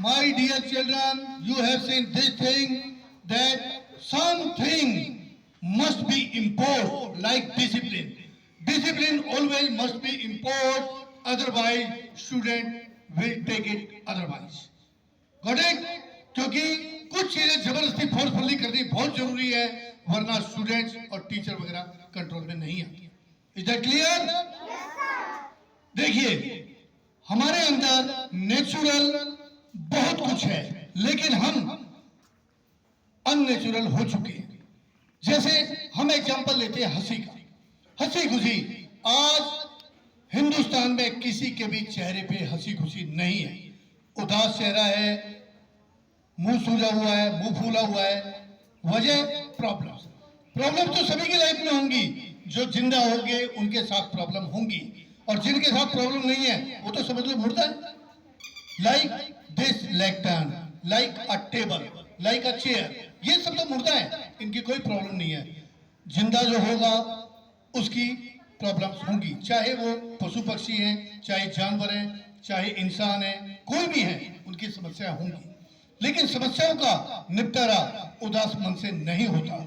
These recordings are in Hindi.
My dear children, you have seen this thing that something must be imposed like discipline. Discipline always must be imposed, otherwise student will take it otherwise. Got it? क्योंकि कुछ चीजें जबरदस्ती फोर्सफुली करनी बहुत जरूरी है, वरना स्टूडेंट्स और टीचर वगैरह कंट्रोल में नहीं आती. Is that clear? देखिए, हमारे अंदर नेचुरल बहुत कुछ है, लेकिन हम अननेचुरल हो चुके हैं. जैसे हम एग्जांपल लेते हैं हंसी का. हंसी खुशी, आज हिंदुस्तान में किसी के भी चेहरे पे हंसी खुशी नहीं है. उदास चेहरा है, मुंह सूजा हुआ है, मुंह फूला हुआ है. वजह प्रॉब्लम तो सभी की लाइफ में होंगी. जो जिंदा होंगे उनके साथ प्रॉब्लम होंगी, और जिनके साथ प्रॉब्लम नहीं है वो तो समझ लो मुर्दा है. Like this lectern, like a table, like a chair, ये सब तो मुर्दा है, इनकी कोई प्रॉब्लम नहीं है. जिंदा जो होगा उसकी प्रॉब्लम्स होंगी, चाहे वो पशु पक्षी हैं, चाहे जानवर हैं, चाहे इंसान है, कोई भी है, उनकी समस्या होंगी. लेकिन समस्याओं का निपटारा उदास मन से नहीं होता.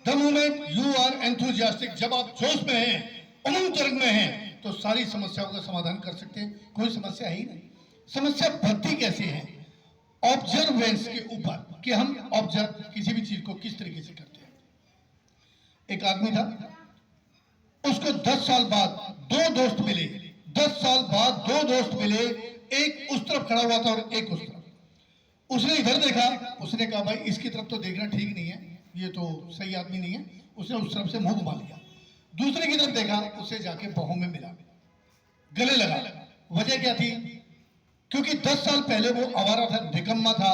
The moment you are enthusiastic, जब आप जोश में हैं, उमंग तरंग में हैं, तो सारी समस्याओं का समाधान कर सकते हैं. कोई समस्या ही नहीं. समस्या बढ़ती कैसे है? ऑब्जर्वेंस के ऊपर, कि हम ऑब्जर्व किसी भी चीज को किस तरीके से करते हैं. एक आदमी था, उसको 10 साल बाद दो दोस्त मिले. 10 साल बाद दो दोस्त मिले, एक उस तरफ खड़ा हुआ था और एक उस तरफ. उसने इधर देखा, उसने कहा भाई इसकी तरफ तो देखना ठीक नहीं है, ये तो सही आदमी नहीं है. उसने उस तरफ से मुंह घुमा लिया. दूसरे की तरफ देखा, उसे जाके बाहों में मिला, गले लगा. वजह क्या थी? क्योंकि 10 साल पहले वो आवारा था, निकम्मा था,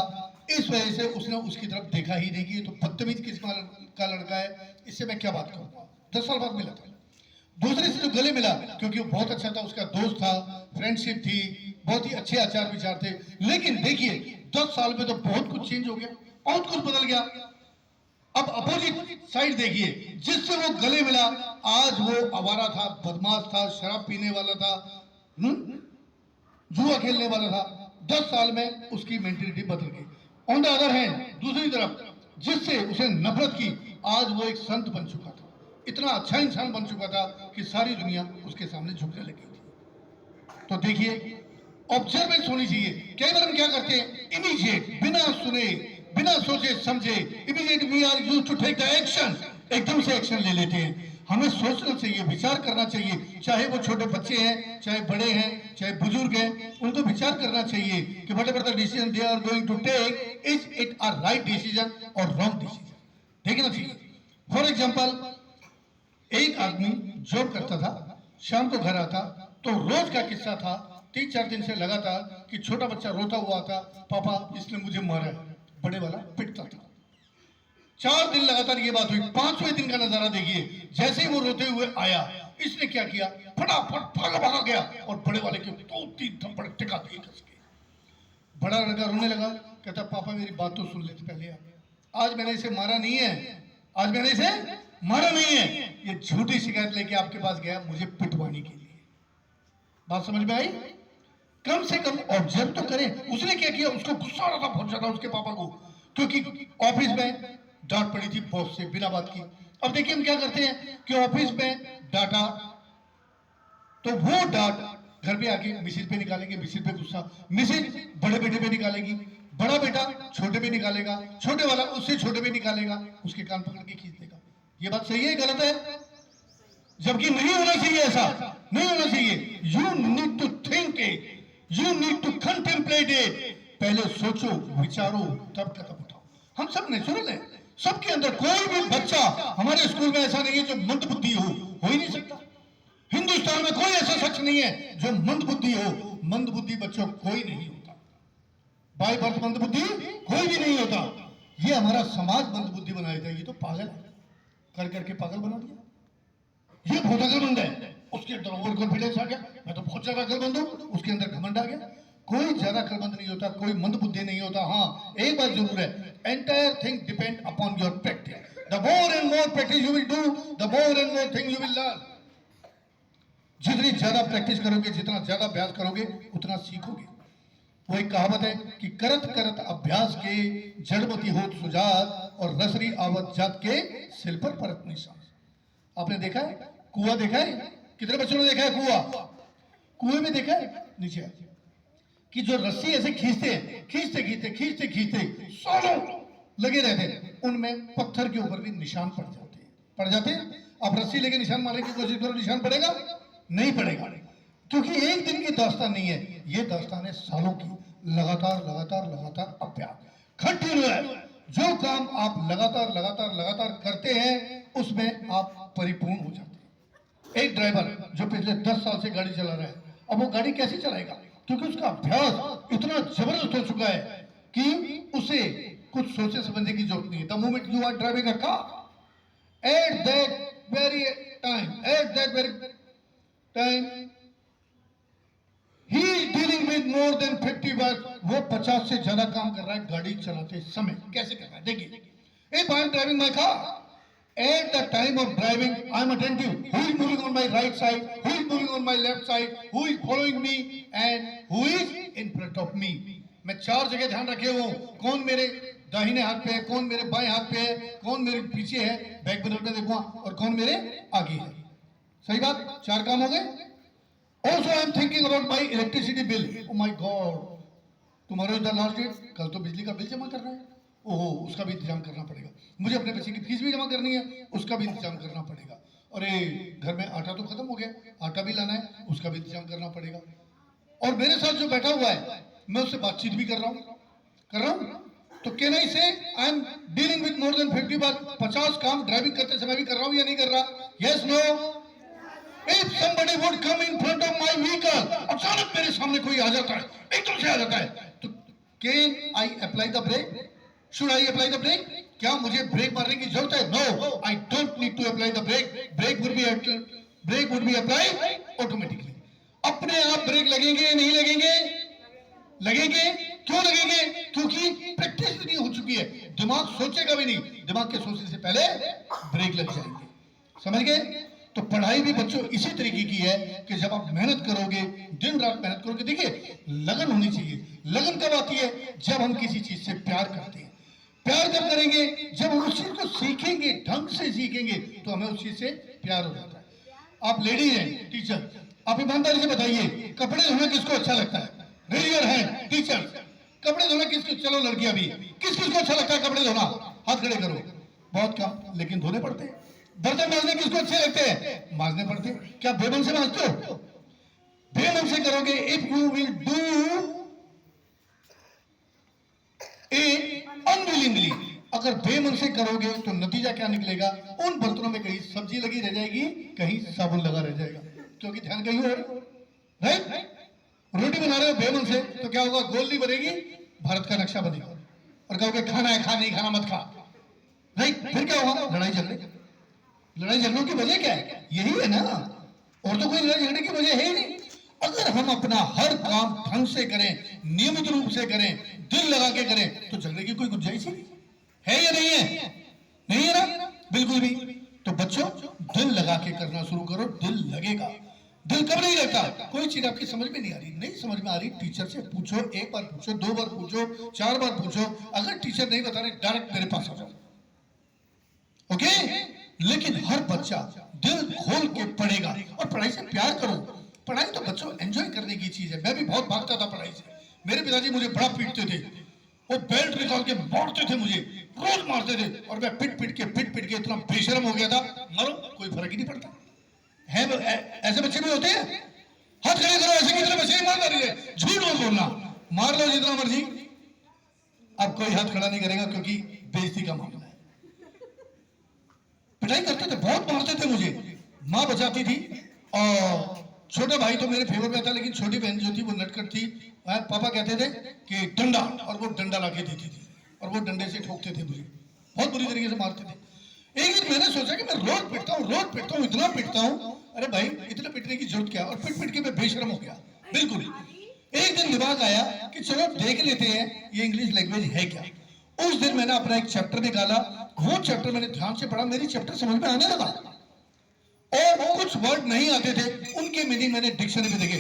इस वजह से उसने उसकी तरफ देखा ही नहीं कि ये तो बदतमीज किस्म का लड़का है, इससे मैं क्या बात करूँ. 10 साल बाद मिला था. दूसरे से जो गले मिला, क्योंकि वो बहुत अच्छा था, उसका दोस्त था, फ्रेंडशिप थी, बहुत ही अच्छे आचार विचार थे. लेकिन देखिए 10 साल में तो बहुत कुछ चेंज हो गया, बहुत कुछ बदल गया. अब अपोजिट साइड देखिए, जिससे वो गले मिला, आज वो आवारा था, बदमाश था, शराब पीने वाला था, जुआ खेलने वाला था. 10 साल में उसकी मेंटेलिटी बदल गई. ऑन द अदर हैंड, दूसरी तरफ जिससे उसे नफरत की, आज वो एक संत बन चुका था, इतना अच्छा इंसान बन चुका था कि सारी दुनिया उसके सामने झुकने लगी थी. तो देखिए, ऑब्जर्वेंस होनी चाहिए. कई बार हम क्या करते हैं, इमीडिएट, बिना सुने, बिना सोचे समझे, immediate we are used to take the action, एकदम से एक्शन ले लेते हैं. हमें सोचना चाहिए, विचार करना चाहिए. चाहे वो छोटे बच्चे हैं, चाहे बड़े हैं, चाहे बुजुर्ग हैं, उनको विचार करना चाहिए कि whatever the decision they are going to take, is it a right decision और रॉन्ग डिसीजन, देखना चाहिए. फॉर एग्जाम्पल, एक आदमी जॉब करता था, शाम को घर आता तो रोज का किस्सा था, 3-4 दिन से लगातार, कि छोटा बच्चा रोता हुआ आता, पापा इसने मुझे मारा है. बड़े वाला पिटता था. 4 दिन लगातार ये बात हुई. 5वें दिन का नजारा देखिए, जैसे ही वो रोते हुए आया, इसने क्या किया, फटाफट भागा गया और बड़े वाले के 2-3 थप्पड़ टिका दिए कस के. बड़ा लड़का रोने लगा, कहता पापा मेरी बात तो सुन लेते पहले आप. आज मैंने इसे मारा नहीं है, आज मैंने इसे मारा नहीं है, ये झूठी शिकायत लेके आपके पास गया मुझे पिटवाने के लिए. बात समझ में आई? कम से कम ऑब्जर्व तो करें. उसने क्या किया, उसको गुस्सा आ रहा था बहुत ज्यादा उसके पापा को, क्योंकि ऑफिस में डांट पड़ी थी बॉस से बिना बात की. अब देखिए हम क्या करते हैं कि ऑफिस में डांटा तो वो डांट घर पे आके मिसिज पे निकालेंगे, मिसिज पे गुस्सा, मिसिज बड़े बेटे पे निकालेगी, बड़ा बेटा छोटे पे निकालेगा, छोटे वाला उससे छोटे पे निकालेगा, उसके कान पकड़ के खींच देगा. ये बात सही है गलत है? जबकि नहीं होना चाहिए, ऐसा नहीं होना चाहिए. You need to think it, you need to contemplate it. पहले सोचो, विचारो, तब कदम उठाओ. हम सब नेचुरल हैं, सबके अंदर. कोई भी बच्चा हमारे स्कूल में ऐसा नहीं है जो मंद बुद्धि हो ही नहीं सकता. हिंदुस्तान में कोई ऐसा शख्स नहीं है जो मंद बुद्धि हो. मंद बुद्धि बच्चों कोई नहीं होता, बाय बर्थ मंद बुद्धि कोई भी नहीं होता. ये हमारा समाज मंद बुद्धि बनाया था. ये तो पागल है, कर करके पागल बना दिया. ये बहुत अकलमंद है, उसके अंदर ओवर कॉन्फिडेंस आ गया, मैं तो बहुत ज्यादा अकलमंद हूं, उसके अंदर घमंड आ गया. कोई ज्यादा अकलमंद नहीं होता, कोई मंद बुद्धि नहीं होता. हाँ, एक बात जरूर है, entire thing depend upon your practice. The more and more practice you will do, the more and more thing you will learn. जितनी ज्यादा प्रैक्टिस करोगे, जितना ज्यादा अभ्यास करोगे, उतना सीखोगे. वो एक कहावत है कि करत करत अभ्यास के जड़मती होत सुजात और रसरी आवत जात के सिल पर परत निशान। आपने देखा है कुआं देखा है? कितने बच्चों ने देखा है कुआं? कुएं में देखा है नीचे कि जो रस्सी ऐसे खींचते हैं, खींचते खींचते खींचते खींचते सालों लगे रहते हैं, उनमें पत्थर के ऊपर भी निशान पड़ जाते हैं। पड़ जाते हैं। अब रस्सी लेके निशान मारने की कोशिश करो, निशान पड़ेगा? नहीं पड़ेगा, क्योंकि एक दिन की दास्तान नहीं है, ये दास्तान है सालों की। लगातार लगातार लगातार अभ्यास, कंटिन्यू है। जो काम आप लगातार लगातार लगातार करते हैं उसमें आप परिपूर्ण हो जाते हैं। एक ड्राइवर जो पिछले 10 साल से गाड़ी चला रहा है, अब वो गाड़ी कैसे चलाएगा? क्योंकि उसका अभ्यास इतना जबरदस्त हो चुका है कि उसे कुछ सोचने समझने की जरूरत नहीं है। The moment you are driving a car, at that very time ही is dealing with more than 50 बार। वो 50 से ज्यादा काम कर रहा है गाड़ी चलाते समय। कैसे कर रहा है देखिए। If I am driving my car, at the time of driving I am attentive who is moving on my right side, who is moving on my left side, who is following me and who is in front of me। मैं 4 जगह ध्यान रखे हूँ, कौन मेरे दाहिने हाथ पे है, कौन मेरे बाएं हाथ पे है, कौन मेरे पीछे है, बैक मिरर में देखूंगा, और कौन मेरे आगे है। सही बात, 4 काम हो गए। Also I am thinking about my electricity bill. Oh my God, tomorrow is the last date। कल तो बिजली का बिल जमा करना है, ओहो उसका भी इंतजाम करना पड़ेगा। मुझे अपने बच्चे की फीस भी जमा करनी है, उसका भी इंतजाम करना पड़ेगा। अरे घर में आटा तो खत्म हो गया, आटा भी लाना है, उसका भी इंतजाम करना पड़ेगा। और मेरे साथ जो बैठा हुआ है मैं उससे बातचीत भी कर रहा हूँ। तो कैन आई से I am dealing with more than 50 बार। 50 काम ड्राइविंग करते समय भी कर रहा हूँ या नहीं कर रहा? Yes no. If somebody would come in front of my vehicle, अचानक मेरे सामने कोई आ जाता है, एकदम से आ जाता है, तो can I apply the brake? Should I apply the brake? क्या मुझे ब्रेक मारने की जरूरत है? No, I don't need to apply the brake. Brake would be applied automatically. अपने आप ब्रेक लगेंगे या नहीं लगेंगे? लगेंगे। क्यों लगेंगे? क्योंकि प्रैक्टिस नहीं हो चुकी है। दिमाग सोचेगा भी नहीं, दिमाग के सोचने से पहले ब्रेक लग जाएंगे। समझ गए? तो पढ़ाई भी बच्चों इसी तरीके की है कि जब आप मेहनत करोगे, दिन रात मेहनत करोगे, देखिए लगन होनी चाहिए। लगन कब आती है? जब हम किसी चीज से प्यार करते हैं। प्यार कब करेंगे? जब हम उस चीज को सीखेंगे, ढंग से सीखेंगे, तो हमें उस चीज से प्यार हो जाता है। आप लेडीज हैं, टीचर, आप ईमानदारी से बताइए कपड़े धोना किसको अच्छा लगता है? Raise your hand. टीचर, कपड़े धोना किसको, चलो लड़कियां भी, किस किसको अच्छा लगता है कपड़े धोना? हाथ खड़े करो। बहुत कम, लेकिन धोने पड़ते हैं। बर्तन मांजने किसको अच्छे लगते हैं? मांजने पड़ते हैं। क्या बेमन से मांजते हो? बेमन से करोगे। If you will do it unwillingly, अगर बेमन से करोगे तो नतीजा क्या निकलेगा? उन बर्तनों में कहीं सब्जी लगी रह जाएगी, कहीं साबुन लगा रह जाएगा, क्योंकि ध्यान कहीं हो। राइट? रोटी बना रहे हो बेमन से तो क्या होगा? गोल नहीं बनेगी, भारत का नक्शा बनेगा। और कहोगे खाना है, खा नहीं खाना मत खा। राइट? फिर क्या होगा? लड़ाई झगड़े। लड़ाई झगड़ों की वजह क्या है? यही है ना, और तो कोई लड़ाई झगड़े की वजह है ही नहीं। अगर हम अपना हर काम ढंग से करें, नियमित रूप से करें, दिल लगा के करें, तो झगड़े की कोई गुंजाइश ही है या नहीं है? नहीं है ना? बिल्कुल भी। तो बच्चों दिल लगा के करना शुरू करो, दिल लगेगा। दिल कब नहीं लगता? कोई चीज आपकी समझ में नहीं आ रही, नहीं समझ में आ रही, टीचर से पूछो, 1 बार पूछो, 2 बार पूछो, 4 बार पूछो। अगर टीचर नहीं बता रहे, डायरेक्ट मेरे पास आ जाओ। ओके? लेकिन हर बच्चा दिल खोल के पढ़ेगा और पढ़ाई से प्यार करो। पढ़ाई तो बच्चों एंजॉय करने की चीज है। मैं भी बहुत भागता था पढ़ाई से। मेरे पिताजी मुझे बड़ा पीटते थे, वो बेल्ट निकाल के मारते थे मुझे, रोज मारते थे, और मैं पिट पिट के इतना बेशर्म हो गया था, मारो कोई फर्क ही नहीं पड़ता है। ऐसे बच्चे भी होते हैं। हाथ खड़े करो, ऐसे कितने बच्चे मार रही है, झूठ मत बोलना, मार लो जितना मर्जी। अब कोई हाथ खड़ा नहीं करेगा क्योंकि बेइज्जती का मामला है। पिटाई करते थे, बहुत मारते थे मुझे, माँ बचाती थी। और छोटा भाई तो मेरे फेवर में था, लेकिन छोटी बहन जो थी वो नटखट थी। पापा कहते थे कि डंडा, और वो डंडा लाके देती थी, और वो डंडे से ठोकते थे मुझे, बहुत बुरी तरीके से मारते थे। एक दिन मैंने सोचा कि मैं रोज पिटता हूँ, इतना पिटता हूँ। अरे भाई इतना पिटने की जरूरत क्या? और पिट के मैं बेशर्म हो गया बिल्कुल। एक दिन दिमाग आया कि चलो देख लेते हैं ये इंग्लिश लैंग्वेज है क्या। उस दिन मैंने अपना एक चैप्टर निकाला, वो चैप्टर मैंने ध्यान से पढ़ा, मेरी चैप्टर समझ में आने लगा। और कुछ वर्ड नहीं आते थे, उनके मीनिंग मैंने डिक्शनरी में देखे।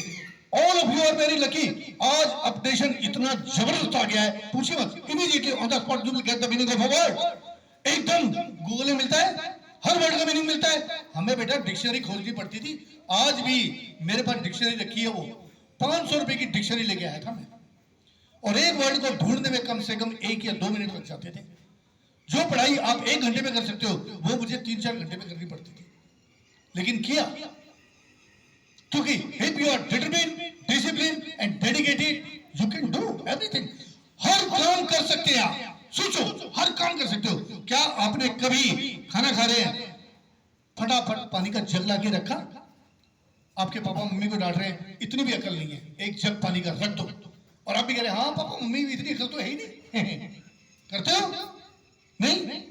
All of you are very lucky, आज अपडेशन इतना इतना जबरदस्त आ गया है, पूछिए मत, immediately on the spot you will get the meaning of a word. एकदम गूगल में मिलता है, हर वर्ड का मीनिंग मिलता है। हमें बेटा डिक्शनरी खोजनी पड़ती थी, आज भी मेरे पास डिक्शनरी रखी है, वो 500 रुपए की डिक्शनरी लेके आया था मैं, और एक वर्ड को ढूंढने में कम से कम 1 या 2 मिनट लग जाते थे। जो पढ़ाई आप 1 घंटे में कर सकते हो वो मुझे 3-4 घंटे में करनी पड़ती थी, लेकिन किया, क्योंकि if you are determined, disciplined and dedicated, you can do everything। हर काम कर सकते हैं आप, सोचो, हर काम कर सकते हो। क्या आपने कभी खाना खा रहे हैं, फटाफट पानी का जग ला के रखा? आपके पापा मम्मी को डांट रहे हैं, इतनी भी अकल नहीं है, एक जग पानी का रख दो, और आप भी कह रहे हैं हाँ पापा मम्मी भी इतनी अकल तो है ही नहीं। करते हो? नहीं,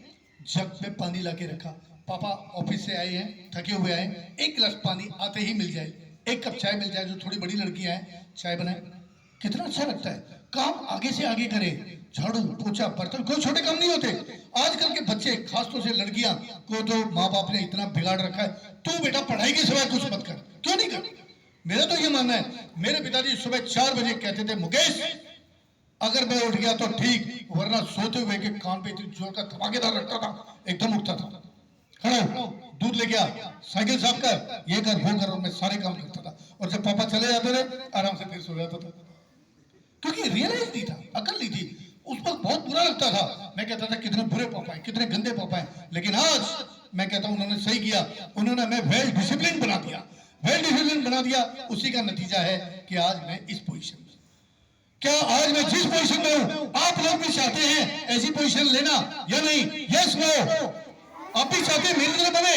जग में पानी ला के रखा, पापा ऑफिस से आए हैं, थके हुए आए, एक गिलास पानी आते ही मिल जाए, एक कप चाय मिल जाए, जो थोड़ी बड़ी लड़कियां हैं चाय बनाए, कितना अच्छा लगता है। काम आगे से आगे करे, झाड़ू पोछा बर्तन, कोई छोटे काम नहीं होते। आजकल के बच्चे, खासतौर से लड़कियां को तो माँ बाप ने इतना बिगाड़ रखा है, तू बेटा पढ़ाई के सिवाय कुछ मत कर। क्यों नहीं कर? मेरा तो ये मानना है, मेरे पिताजी सुबह 4 बजे कहते थे, मुकेश अगर मैं उठ गया तो ठीक, वरना सोते हुए के कान पे इतनी जोर का धमाकेदार रखता था, एकदम उठता था, खड़ा दूध लेके आ, साइकिल साफ कर, ये कर वो कर, और मैं सारे काम करता था, और जब पापा चले जाते थे आराम से फिर सो जाता था, क्योंकि रियलाइज नहीं था, अकल नहीं थी। उस वक्त बहुत बुरा लगता था, मैं कहता था कितने बुरे पापा हैं, कितने गंदे पापा हैं, लेकिन आज मैं कहता हूं उन्होंने सही किया, उन्होंने हमें वेल डिसिप्लिन बना दिया, वेल डिसिप्लिन बना दिया। उसी का नतीजा है कि आज मैं इस पोजीशन में, क्या आज मैं जिस पोजीशन में हूं, आप लोग भी चाहते हैं ऐसी पोजीशन लेना या नहीं? Yes no? आप भी चाहते हैं मेरी तरह बने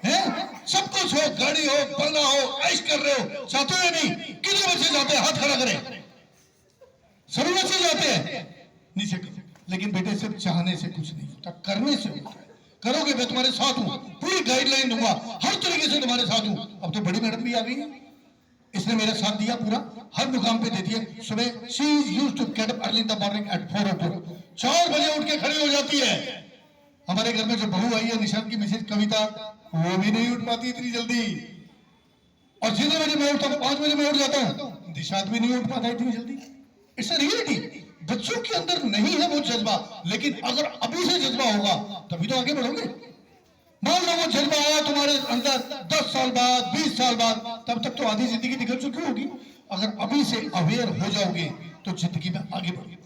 हैं? सब कुछ हो, गाड़ी हो, बंगला हो, ऐश कर रहे हो, चाहते हो या नहीं? कितने बच्चे चाहते हैं? हाथ खड़ा करें। सभी बच्चे चाहते हैं, नीचे करो। लेकिन बेटे सिर्फ चाहने से कुछ नहीं होता, करने से होता है। करोगे, मैं तुम्हारे साथ हूं, पूरी गाइडलाइन दूंगा, हर तरीके से तुम्हारे साथ हूं। अब तो बड़ी मैडम भी आ गई है, इसने मेरा साथ दिया पूरा, हर मुकाम पे देती है। सुबह she used to get up early in the morning at 4 o'clock, 4 बजे उठ के खड़ी हो जाती है। हमारे घर में जो बहू आई है, निशांत की मिसेज कविता, वो भी नहीं उठ पाती इतनी जल्दी, और जितने बजे मैं उठता हूँ, 5 बजे मैं उठ जाता हूँ, निशांत भी नहीं उठ पाता इतनी जल्दी। It's a reality. बच्चों के अंदर नहीं है वो जज्बा, लेकिन अगर अभी से जज्बा होगा तभी तो आगे बढ़ोगे। मान लो वो जज्बा आया तुम्हारे अंदर 10 साल बाद, 20 साल बाद, तब तक तो आधी जिंदगी निकल चुकी होगी। अगर अभी से अवेयर हो जाओगे तो जिंदगी में आगे बढ़ोगे।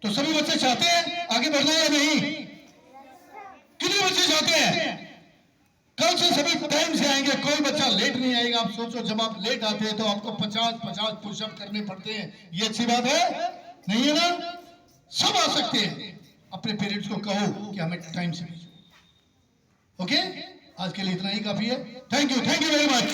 तो सभी बच्चे चाहते हैं आगे बढ़ना या नहीं? कितने बच्चे चाहते हैं? कल से सभी टाइम से आएंगे, कोई बच्चा लेट नहीं आएगा। आप सोचो, जब आप लेट आते हैं तो आपको 50 पुशअप करने पड़ते हैं, ये अच्छी बात है नहीं है ना? सब आ सकते हैं। अपने पेरेंट्स को कहो कि हमें टाइम से भेजो। ओके, आज के लिए इतना ही काफी है। Thank you very much.